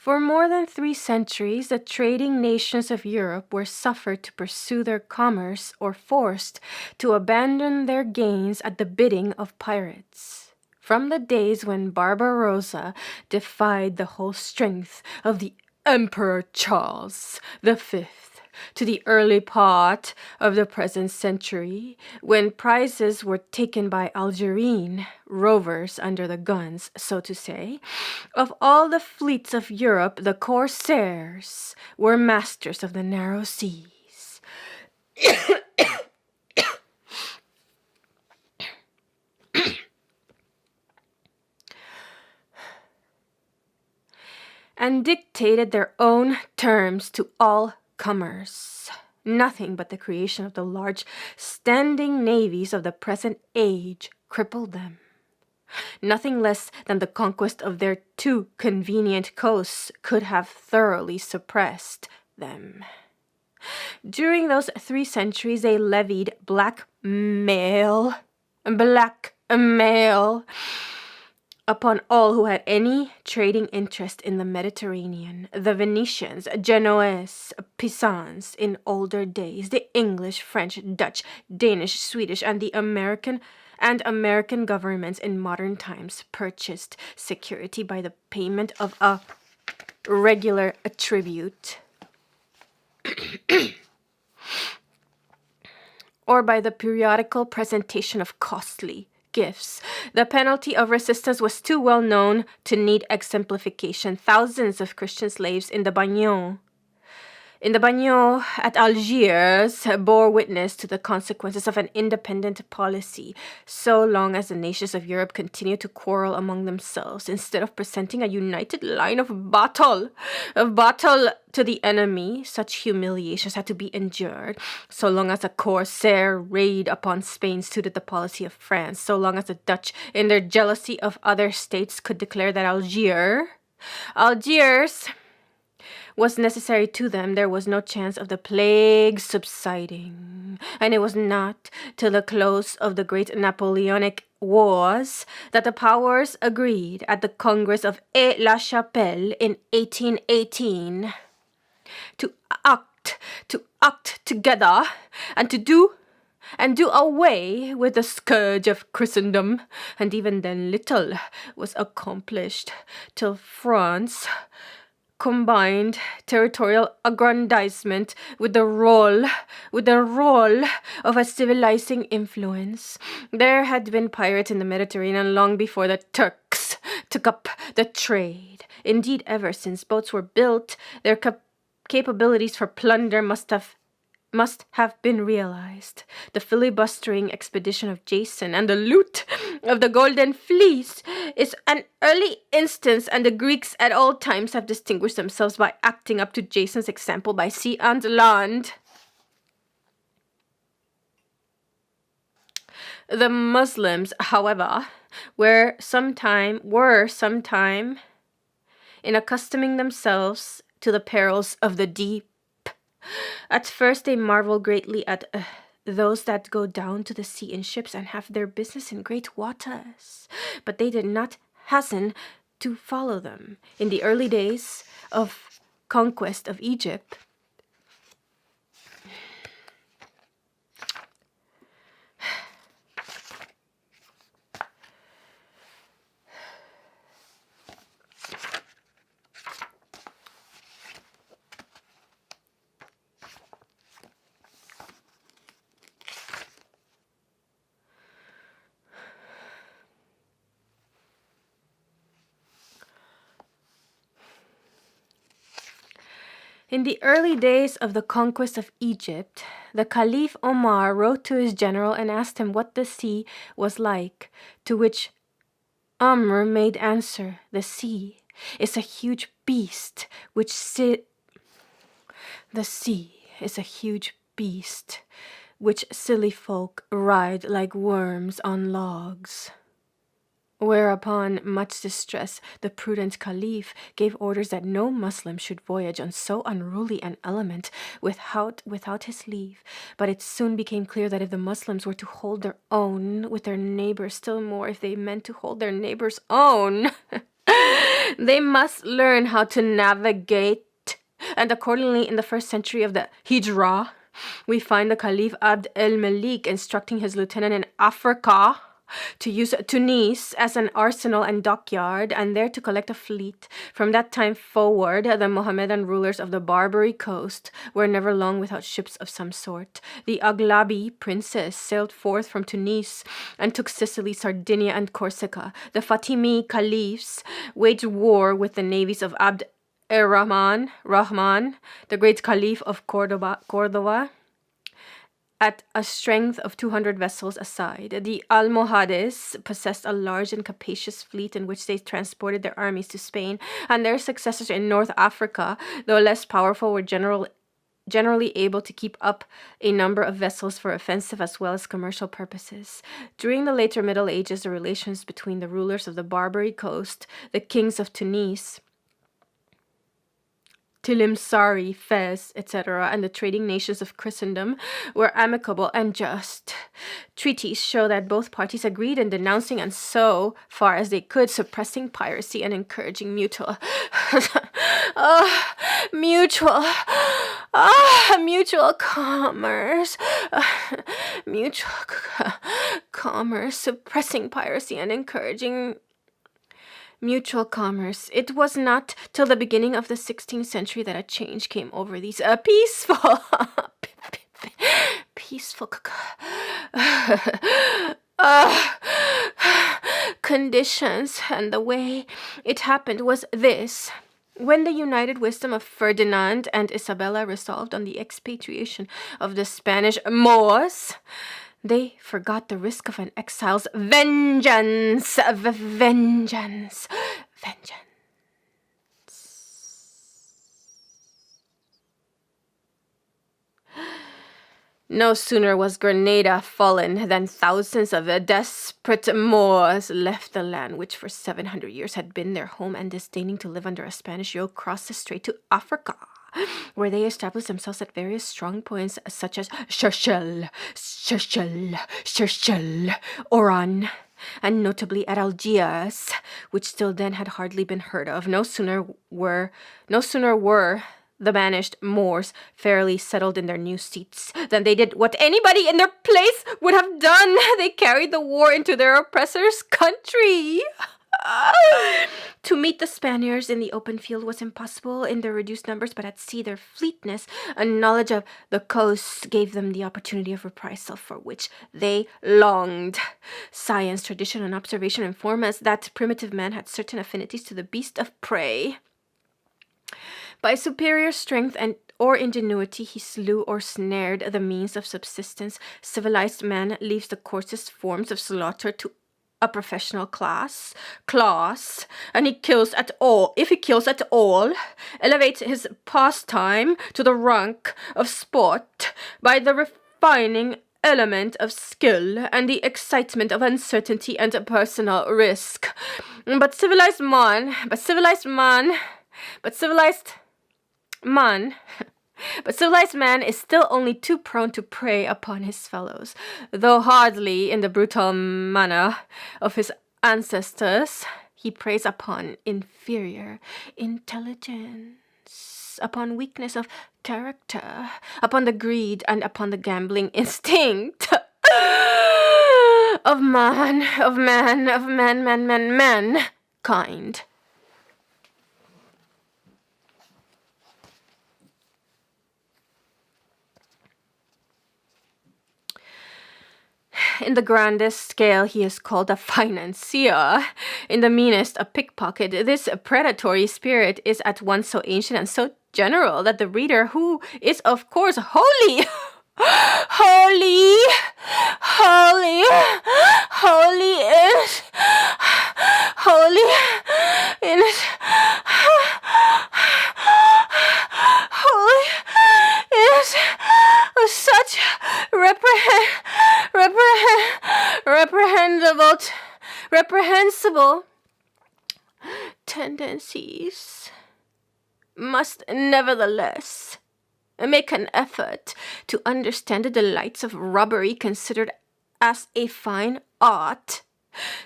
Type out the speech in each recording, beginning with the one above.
For more than 3 centuries, the trading nations of Europe were suffered to pursue their commerce or forced to abandon their gains at the bidding of pirates. From the days when Barbarossa defied the whole strength of the Emperor Charles V, to the early part of the present century, when prizes were taken by Algerine rovers under the guns, so to say, of all the fleets of Europe, the corsairs were masters of the narrow seas. And dictated their own terms to all comers. Nothing but the creation of the large standing navies of the present age crippled them. Nothing less than the conquest of their too convenient coasts could have thoroughly suppressed them. During those 3 centuries, they levied blackmail upon all who had any trading interest in the Mediterranean. The Venetians, Genoese, Pisans in older days, the English, French, Dutch, Danish, Swedish, and the American governments in modern times purchased security by the payment of a regular tribute or by the periodical presentation of costly gifts. The penalty of resistance was too well known to need exemplification. Thousands of Christian slaves in the Bagnon at Algiers bore witness to the consequences of an independent policy. So long as the nations of Europe continued to quarrel among themselves, instead of presenting a united line of battle to the enemy, such humiliations had to be endured. So long as a corsair raid upon Spain suited the policy of France, so long as the Dutch, in their jealousy of other states, could declare that Algiers was necessary to them, there was no chance of the plague subsiding. And it was not till the close of the great Napoleonic Wars that the powers agreed at the Congress of Aix-la-Chapelle in 1818 to act together and to do away with the scourge of Christendom. And even then little was accomplished till France combined territorial aggrandizement with the role of a civilizing influence. There had been pirates in the Mediterranean long before the Turks took up the trade. Indeed, ever since boats were built, their capabilities for plunder must have been realized. The filibustering expedition of Jason and the loot of the Golden Fleece is an early instance, and the Greeks at all times have distinguished themselves by acting up to Jason's example by sea and land. The Muslims, however, were sometime in accustoming themselves to the perils of the deep. At first they marvel greatly at those that go down to the sea in ships and have their business in great waters, but they did not hasten to follow them. In the early days of conquest of Egypt, the conquest of Egypt, the Caliph Omar wrote to his general and asked him what the sea was like, to which Amr made answer, "The sea is a huge beast which silly folk ride like worms on logs." Whereupon, much distressed, the prudent Caliph gave orders that no Muslim should voyage on so unruly an element without his leave. But it soon became clear that if the Muslims were to hold their own with their neighbors, still more if they meant to hold their neighbors' own They must learn how to navigate. And accordingly, in the 1st century of the Hijra, we find the Caliph Abd el-Malik instructing his lieutenant in Africa to use Tunis as an arsenal and dockyard, and there to collect a fleet. From that time forward, the Mohammedan rulers of the Barbary coast were never long without ships of some sort. The Aghlabi princess sailed forth from Tunis and took Sicily, Sardinia, and Corsica. The Fatimi caliphs waged war with the navies of Abd Rahman, the great caliph of Cordoba, at a strength of 200 vessels aside. The Almohades possessed a large and capacious fleet in which they transported their armies to Spain, and their successors in North Africa, though less powerful, were generally able to keep up a number of vessels for offensive as well as commercial purposes. During the later Middle Ages, the relations between the rulers of the Barbary coast, the kings of Tunis, Tilimsari, Fez, etc., and the trading nations of Christendom were amicable and just. Treaties show that both parties agreed in denouncing and so far as they could suppressing piracy and encouraging mutual commerce. Suppressing piracy and encouraging mutual commerce. It was not till the beginning of the 16th century that a change came over these peaceful conditions, and the way it happened was this. When the united wisdom of Ferdinand and Isabella resolved on the expatriation of the Spanish Moors, they forgot the risk of an exile's vengeance. No sooner was Granada fallen than thousands of desperate Moors left the land which for 700 years had been their home, and disdaining to live under a Spanish yoke, crossed the strait to Africa, where they established themselves at various strong points such as Shershel, Oran, and notably at Algiers, which still then had hardly been heard of. No sooner were the banished Moors fairly settled in their new seats than they did what anybody in their place would have done. They carried the war into their oppressor's country. To meet the Spaniards in the open field was impossible in their reduced numbers, but at sea their fleetness and knowledge of the coast gave them the opportunity of reprisal for which they longed. Science, tradition, and observation inform us that primitive man had certain affinities to the beast of prey. By superior strength or ingenuity, he slew or snared the means of subsistence. Civilized man leaves the coarsest forms of slaughter to a professional class, and he kills at all. If he kills at all, elevates his pastime to the rank of sport by the refining element of skill and the excitement of uncertainty and personal risk. But civilized man is still only too prone to prey upon his fellows, though hardly in the brutal manner of his ancestors. He preys upon inferior intelligence, upon weakness of character, upon the greed and upon the gambling instinct of mankind. In the grandest scale, he is called a financier. In the meanest, a pickpocket. This predatory spirit is at once so ancient and so general that the reader, who is of course holy is such reprehensible tendencies, must nevertheless make an effort to understand the delights of robbery considered as a fine art,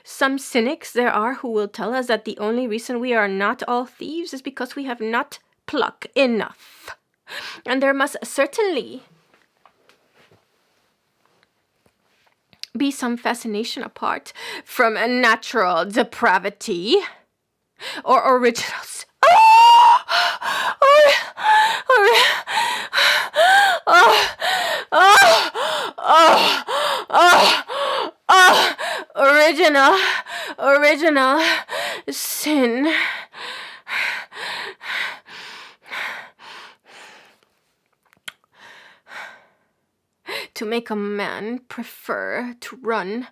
Some cynics there are who will tell us that the only reason we are not all thieves is because we have not pluck enough. And there must certainly be some fascination apart from a natural depravity or originals. Original sin. To make a man prefer to run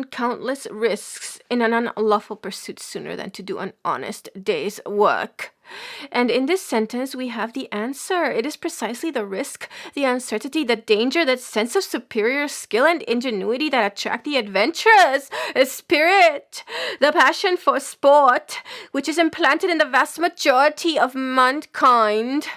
countless risks in an unlawful pursuit sooner than to do an honest day's work. And in this sentence, we have the answer. It is precisely the risk, the uncertainty, the danger, that sense of superior skill and ingenuity that attract the adventurous spirit, the passion for sport, which is implanted in the vast majority of mankind.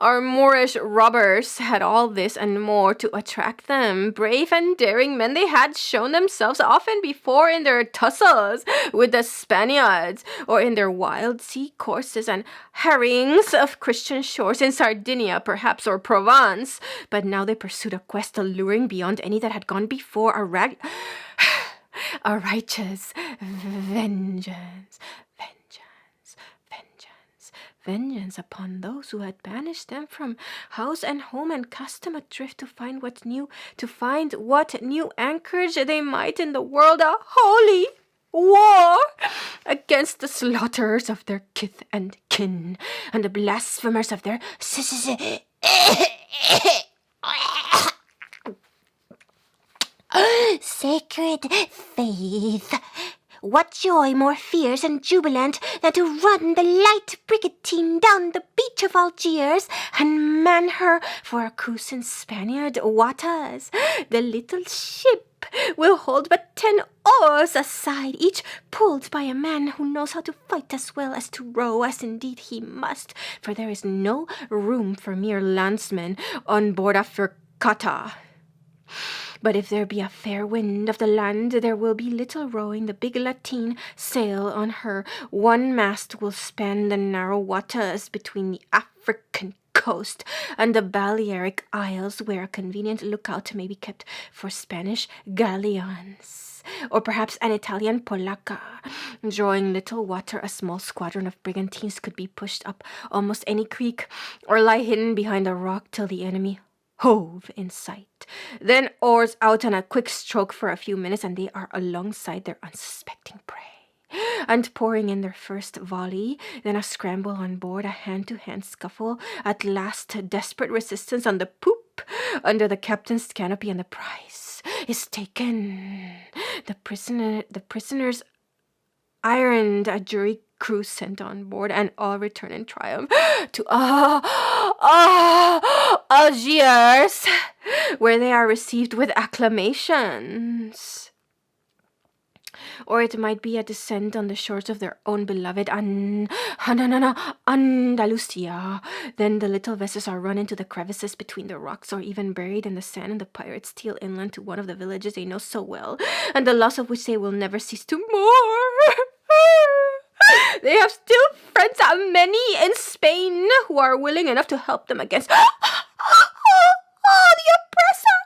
Our Moorish robbers had all this and more to attract them. Brave and daring men, they had shown themselves often before in their tussles with the Spaniards, or in their wild sea courses and harryings of Christian shores in Sardinia, perhaps, or Provence. But now they pursued a quest alluring beyond any that had gone before, a righteous vengeance. Vengeance upon those who had banished them from house and home and cast them adrift to find what new anchorage they might in the world, a holy war against the slaughterers of their kith and kin and the blasphemers of their sacred faith. What joy more fierce and jubilant than to run the light brigantine down the beach of Algiers and man her for a cruise in Spaniard waters? The little ship will hold but 10 oars a side, each pulled by a man who knows how to fight as well as to row, as indeed he must, for there is no room for mere landsmen on board a frigata. But if there be a fair wind of the land, there will be little rowing. The big lateen sail on her one mast will span the narrow waters between the African coast and the Balearic Isles, where a convenient lookout may be kept for Spanish galleons, or perhaps an Italian polacca. Drawing little water, a small squadron of brigantines could be pushed up almost any creek, or lie hidden behind a rock till the enemy hove in sight. Then oars out and a quick stroke for a few minutes, and they are alongside their unsuspecting prey, and pouring in their first volley. Then a scramble on board, a hand-to-hand scuffle, at last desperate resistance on the poop under the captain's canopy, and the prize is taken. The prisoners ironed, a jury crew sent on board, and all return in triumph to Algiers, where they are received with acclamations. Or it might be a descent on the shores of their own beloved Andalusia. Then the little vessels are run into the crevices between the rocks, or even buried in the sand, and the pirates steal inland to one of the villages they know so well, and the loss of which they will never cease to mourn. They have still friends, many in Spain, who are willing enough to help them against the oppressor,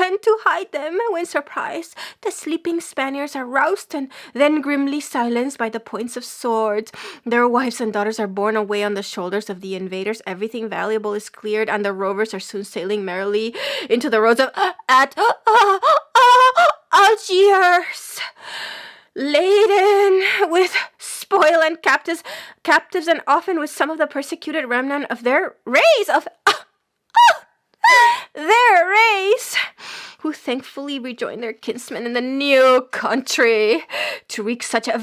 and to hide them when surprised. The sleeping Spaniards are roused and then grimly silenced by the points of swords. Their wives and daughters are borne away on the shoulders of the invaders. Everything valuable is cleared, and the rovers are soon sailing merrily into the roads of Algiers, laden with spoil and captives, and often with some of the persecuted remnant of their race, who thankfully rejoin their kinsmen in the new country to wreak such a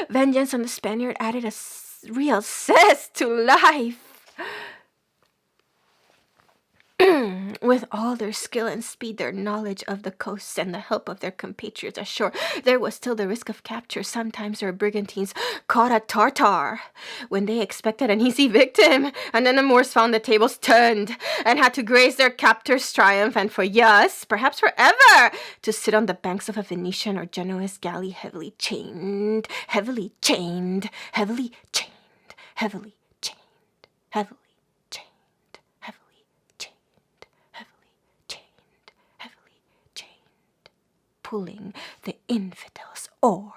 vengeance on the Spaniard added a real zest to life. With all their skill and speed, their knowledge of the coasts, and the help of their compatriots ashore, there was still the risk of capture. Sometimes their brigantines caught a Tartar when they expected an easy victim, and then the Moors found the tables turned and had to grace their captor's triumph, and for years, perhaps forever, to sit on the banks of a Venetian or Genoese galley, heavily chained, heavily chained, heavily chained, heavily chained, heavily. Pulling the infidels' oar,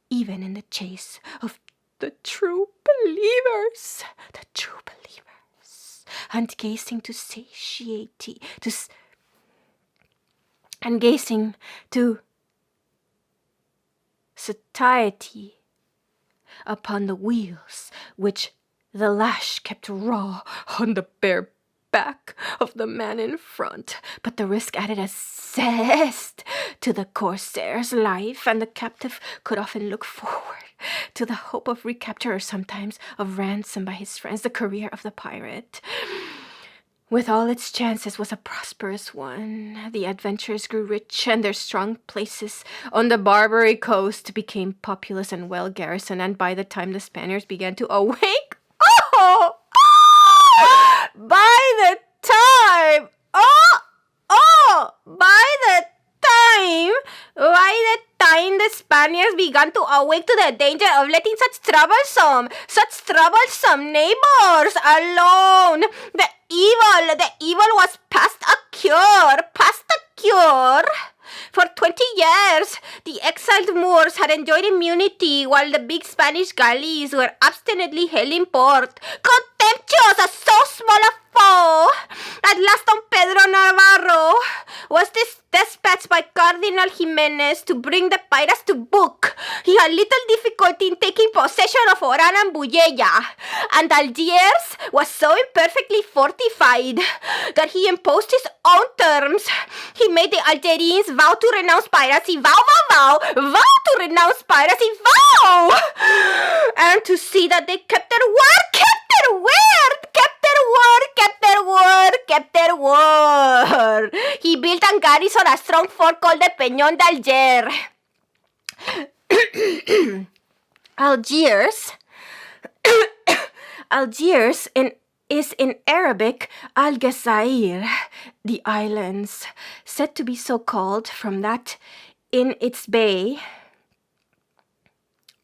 even in the chase of the true believers, and gazing to satiety, and gazing to satiety upon the wheels which the lash kept raw on the bare back of the man in front, but the risk added a zest to the corsair's life, and the captive could often look forward to the hope of recapture or sometimes of ransom by his friends. The career of the pirate, with all its chances, was a prosperous one. The adventurers grew rich, and their strong places on the Barbary coast became populous and well garrisoned, and by the time the Spaniards began to awake, by the time the Spaniards began to awake to the danger of letting such troublesome neighbors alone, the evil was past a cure. For 20 years, the exiled Moors had enjoyed immunity while the big Spanish galleys were obstinately held in port, contemptuous of so small a foe. At last, Don Pedro Navarro was dispatched by Cardinal Jimenez to bring the pirates to book. He had little difficulty in taking possession of Oran and Buyella, and Algiers was so imperfectly fortified that he imposed his own terms. He made the Algerines vow to renounce piracy, vow to renounce piracy, vow, and to see that they kept their word. He built and garrisoned a strong fort called the Peñón d'Alger. Algiers is in Arabic Algezair, the islands, said to be so called from that in its bay,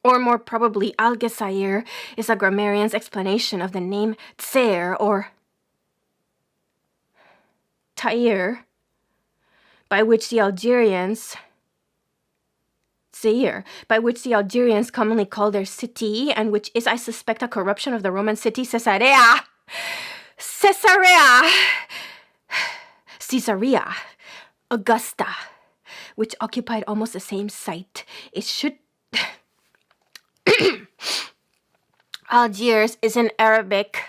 or more probably Algezair is a grammarian's explanation of the name Tser or Tair, by which the Algerians commonly call their city, and which is, I suspect, a corruption of the Roman city Caesarea, Augusta, which occupied almost the same site. It should Algiers is in Arabic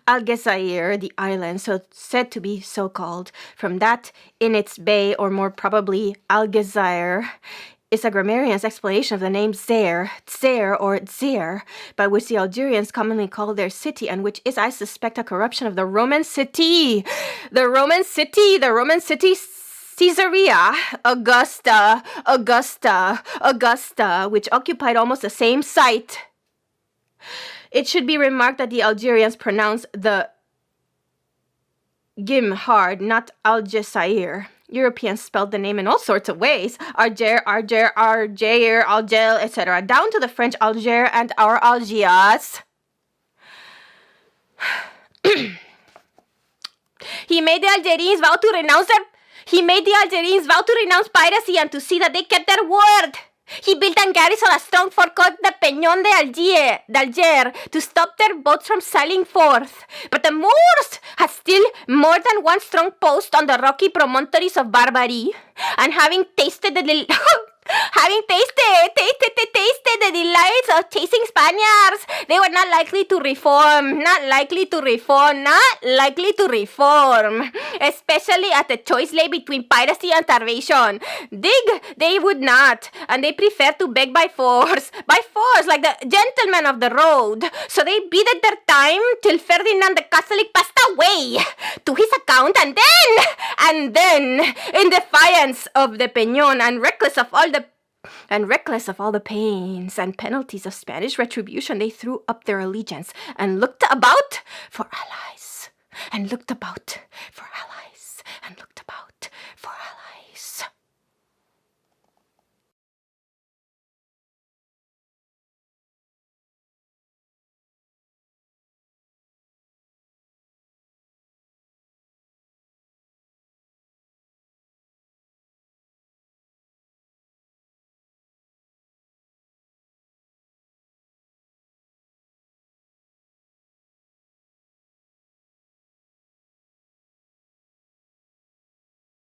Algezair, the island, so said to be so called from that in its bay, or more probably Algezair, is a grammarian's explanation of the name Tser or Dzir, by which the Algerians commonly call their city, and which is, I suspect, a corruption of the Roman city. The Roman city, Caesarea, Augusta, which occupied almost the same site. It should be remarked that the Algerians pronounce the gim hard, not Algezair. Europeans spelled the name in all sorts of ways: Arger, etc., down to the French Alger and our Algiers. He made the Algerines vow to renounce piracy and to see that they kept their word. He built and garrisoned a strong fort called the Peñón d'Alger to stop their boats from sailing forth. But the Moors had still more than one strong post on the rocky promontories of Barbary, and having tasted the Having tasted the delights of chasing Spaniards, they were not likely to reform, especially as the choice lay between piracy and starvation. Dig, they would not, and they preferred to beg by force, like the gentlemen of the road. So they bided their time till Ferdinand the Catholic passed away to his account, and then, in defiance of the Peñón and reckless of all the pains and penalties of Spanish retribution, they threw up their allegiance and looked about for allies.